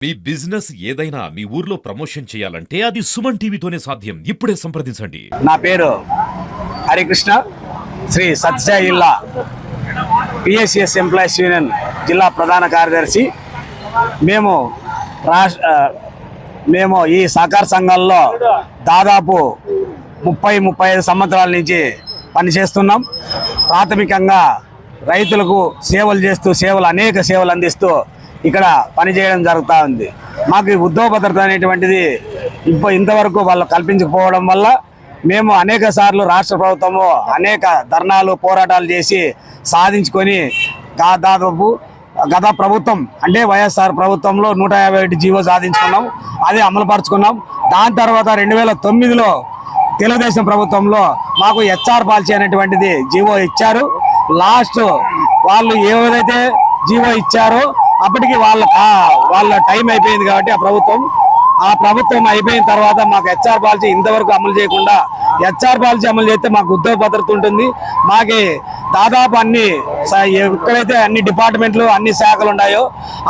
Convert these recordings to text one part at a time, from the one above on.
మీ business ఏదైనా మీ ఊర్లో promotion చేయాలంటే అది సుమన్ టీవీతోనే సాధ్యం. ఇప్పుడే సంప్రదించండి. నా పేరు హరికృష్ణ, శ్రీ సత్యసాయి జిల్లా పిఎస్సిఎస్ ఎంప్లాయీస్ యూనియన్ జిల్లా ప్రధాన కార్యదర్శి. మేము ఈ సహకార సంఘాల్లో దాదాపు 30-35 సంవత్సరాల నుంచి పనిచేస్తున్నాం. ప్రాథమికంగా రైతులకు సేవలు చేస్తూ అనేక సేవలు అందిస్తూ ఇక్కడ పనిచేయడం జరుగుతూ ఉంది. మాకు ఉద్యోగ భద్రత అనేటువంటిది ఇంతవరకు వాళ్ళు కల్పించకపోవడం వల్ల మేము అనేక సార్లు రాష్ట్ర ప్రభుత్వము అనేక ధర్నాలు పోరాటాలు చేసి సాధించుకొని దాదాపు గత ప్రభుత్వం అంటే వైఎస్ఆర్ ప్రభుత్వంలో 151 జీవో సాధించుకున్నాం, అదే అమలుపరుచుకున్నాం. దాని తర్వాత 2009లో తెలుగుదేశం ప్రభుత్వంలో మాకు హెచ్ఆర్ పాలసీ అనేటువంటిది జీవో ఇచ్చారు. లాస్ట్ వాళ్ళు ఏదైతే జీవో ఇచ్చారో అప్పటికి వాళ్ళ టైం అయిపోయింది కాబట్టి ఆ ప్రభుత్వం అయిపోయిన తర్వాత మాకు హెచ్ఆర్ పాలసీ ఇంతవరకు అమలు చేయకుండా, హెచ్ఆర్ పాలసీ అమలు చేస్తే మాకు ఉద్యోగ భద్రత ఉంటుంది. మాకు దాదాపు ఎక్కడైతే అన్ని డిపార్ట్మెంట్లు అన్ని శాఖలు ఉన్నాయో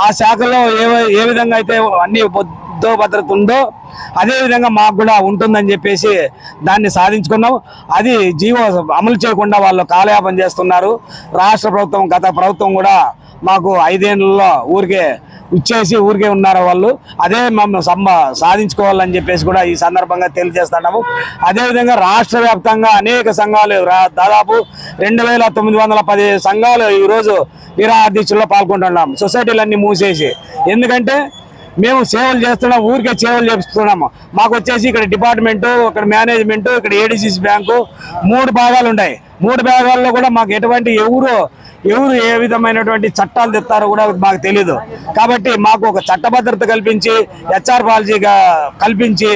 ఆ శాఖల్లో ఏ విధంగా అయితే అన్ని ఉద్యోగ భద్రత ఉందో అదేవిధంగా మాకు కూడా ఉంటుందని చెప్పేసి దాన్ని సాధించుకున్నాం. అది జీవో అమలు చేయకుండా వాళ్ళు కాలయాపన చేస్తున్నారు. రాష్ట్ర ప్రభుత్వం గత ప్రభుత్వం కూడా మాకు 5 ఏళ్లలో ఊరికే ఉన్నారు వాళ్ళు. అదే మేము సాధించుకోవాలని చెప్పేసి కూడా ఈ సందర్భంగా తెలియజేస్తున్నాము. అదేవిధంగా రాష్ట్ర వ్యాప్తంగా అనేక సంఘాలు దాదాపు 2910 సంఘాలు ఈరోజు నిరాహార దీక్షల్లో పాల్గొంటున్నాము. సొసైటీలన్నీ మూసేసి, ఎందుకంటే మేము సేవలు చేస్తున్నాం, ఊరికే సేవలు చేస్తున్నాము. మాకు వచ్చేసి ఇక్కడ డిపార్ట్మెంటు, ఇక్కడ మేనేజ్మెంటు, ఇక్కడ ఏడీసీసీ బ్యాంకు 3 భాగాలు ఉన్నాయి. 3 భాగాల్లో కూడా మాకు ఎటువంటి ఎవరు ఏ విధమైనటువంటి చట్టాలు తెస్తారో కూడా మాకు తెలియదు. కాబట్టి మాకు ఒక చట్టభద్రత కల్పించి, హెచ్ఆర్ పాలసీగా కల్పించి,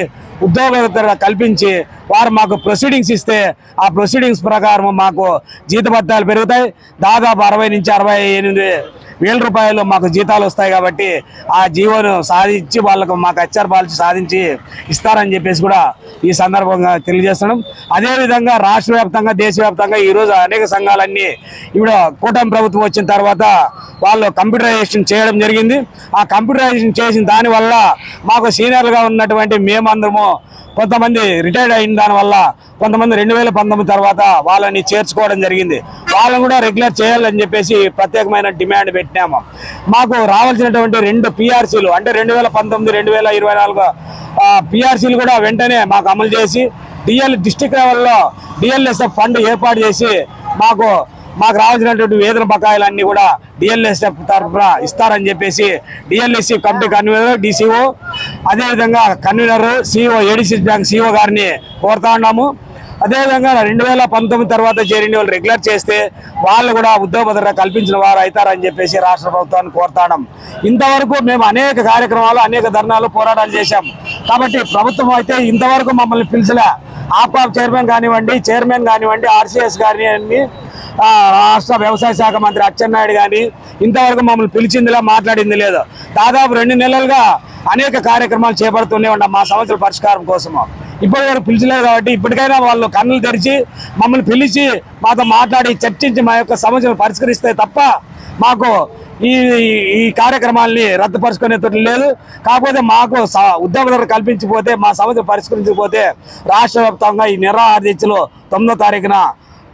ఉద్యోగ భద్రత కల్పించి వారు మాకు ప్రొసీడింగ్స్ ఇస్తే ఆ ప్రొసీడింగ్స్ ప్రకారం మాకు జీతభత్యాలు పెరుగుతాయి. దాదాపు 60 నుంచి 68 వేల రూపాయలు మాకు జీతాలు వస్తాయి. కాబట్టి ఆ జీవోను సాధించి వాళ్ళకు మాకు హెచ్ఆర్ పాలసీ సాధించి ఇస్తారని చెప్పేసి కూడా ఈ సందర్భంగా తెలియజేస్తున్నాం. అదేవిధంగా రాష్ట్ర వ్యాప్తంగా దేశవ్యాప్తంగా ఈరోజు అనేక సంఘాలన్నీ ఇప్పుడు కూటమి ప్రభుత్వం వచ్చిన తర్వాత వాళ్ళు కంప్యూటరైజేషన్ చేయడం జరిగింది. ఆ కంప్యూటరైజేషన్ చేసిన దానివల్ల మాకు సీనియర్లుగా ఉన్నటువంటి మేమందరము కొంతమంది రిటైర్డ్ అయిన దానివల్ల కొంతమంది 2019 తర్వాత వాళ్ళని చేర్చుకోవడం జరిగింది. వాళ్ళని కూడా రెగ్యులర్ చేయాలని చెప్పేసి ప్రత్యేకమైన డిమాండ్ పెట్టినాము. మాకు రావాల్సినటువంటి 2 పిఆర్సీలు అంటే 2019, 2024 పిఆర్సీలు కూడా వెంటనే మాకు అమలు చేసి డిస్ట్రిక్ట్ లెవెల్లో డిఎల్ఎస్ఎఫ్ ఫండ్ ఏర్పాటు చేసి మాకు రావాల్సినటువంటి వేతన బకాయిలన్నీ కూడా డిఎల్ఎస్ఎఫ్ తరఫున ఇస్తారని చెప్పేసి డిఎల్ఎస్సి కమిటీ కన్వీనర్, డిసిఓ, అదేవిధంగా convener, CEO, ADCC bank CEO గారిని కోరుతా ఉన్నాము. అదేవిధంగా 2019 తర్వాత చేరిన వాళ్ళు రెగ్యులర్ చేస్తే వాళ్ళు కూడా ఉద్యోగ భద్రత కల్పించిన వారు అవుతారని చెప్పేసి రాష్ట్ర ప్రభుత్వాన్ని కోరుతాం. ఇంతవరకు మేము అనేక కార్యక్రమాలు, అనేక ధర్నాలు, పోరాటాలు చేశాం. కాబట్టి ప్రభుత్వం అయితే ఇంతవరకు మమ్మల్ని పిలిచలే. ఆప్కాబ్ చైర్మన్ కానివ్వండి, ఆర్సీఎస్ కానివ్వండి, రాష్ట్ర వ్యవసాయ శాఖ మంత్రి అచ్చెన్నాయుడు కానీ ఇంతవరకు మమ్మల్ని పిలిచిందిలా, మాట్లాడింది లేదు. దాదాపు 2 నెలలుగా అనేక కార్యక్రమాలు చేపడుతూనే ఉన్నాం మా సమస్యల పరిష్కారం కోసము. ఇప్పటివరకు పిలిచలేదు. కాబట్టి ఇప్పటికైనా వాళ్ళు కన్నులు తెరిచి మమ్మల్ని పిలిచి మాతో మాట్లాడి చర్చించి మా యొక్క సమస్యలు పరిష్కరిస్తే తప్ప మాకు ఈ కార్యక్రమాలని రద్దుపరుచుకునేటట్లు లేదు. కాకపోతే మాకు ఉద్యోగ భద్రత కల్పించకపోతే, మా సమస్యలు పరిష్కరించకపోతే రాష్ట్ర వ్యాప్తంగా ఈ నిరాహార దీక్షలు 9వ తారీఖున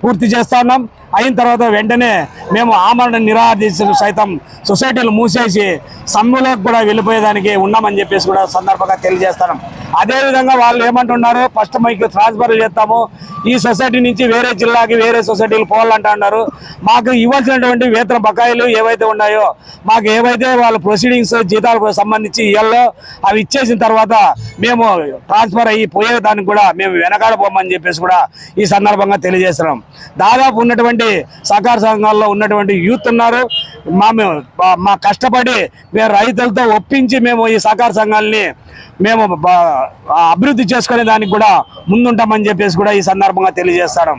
పూర్తి చేస్తున్నాం. అయిన తర్వాత వెంటనే మేము ఆమరణ నిరాహార దీక్షలు సైతం సొసైటీలు మూసేసి సమ్మెలోకి కూడా వెళ్ళిపోయేదానికి ఉన్నామని చెప్పేసి కూడా సందర్భంగా తెలియజేస్తున్నాం. అదేవిధంగా వాళ్ళు ఏమంటున్నారు, ఫస్ట్ మైక్ ట్రాన్స్ఫర్ చేస్తాము, ఈ సొసైటీ నుంచి వేరే జిల్లాకి వేరే సొసైటీలు పోవాలంటున్నారు. మాకు ఇవ్వాల్సినటువంటి వేతన బకాయిలు ఏవైతే ఉన్నాయో, మాకు ఏవైతే వాళ్ళ ప్రొసీడింగ్స్ జీతాలకు సంబంధించి ఇవ్వాలో అవి ఇచ్చేసిన తర్వాత మేము ట్రాన్స్ఫర్ అయ్యి పోయేదానికి కూడా మేము వెనకాడపోమని చెప్పేసి కూడా ఈ సందర్భంగా తెలియజేస్తున్నాం. దాదాపు ఉన్నటువంటి సహకార సంఘాల్లో ఉన్నటువంటి యూత్ ఉన్నారు. మా కష్టపడి మేము రైతులతో ఒప్పించి మేము ఈ సహకార సంఘాలని మేము అభివృద్ధి చేసుకునే దానికి కూడా ముందుంటామని చెప్పేసి కూడా ఈ సందర్భంగా తెలియజేస్తాం.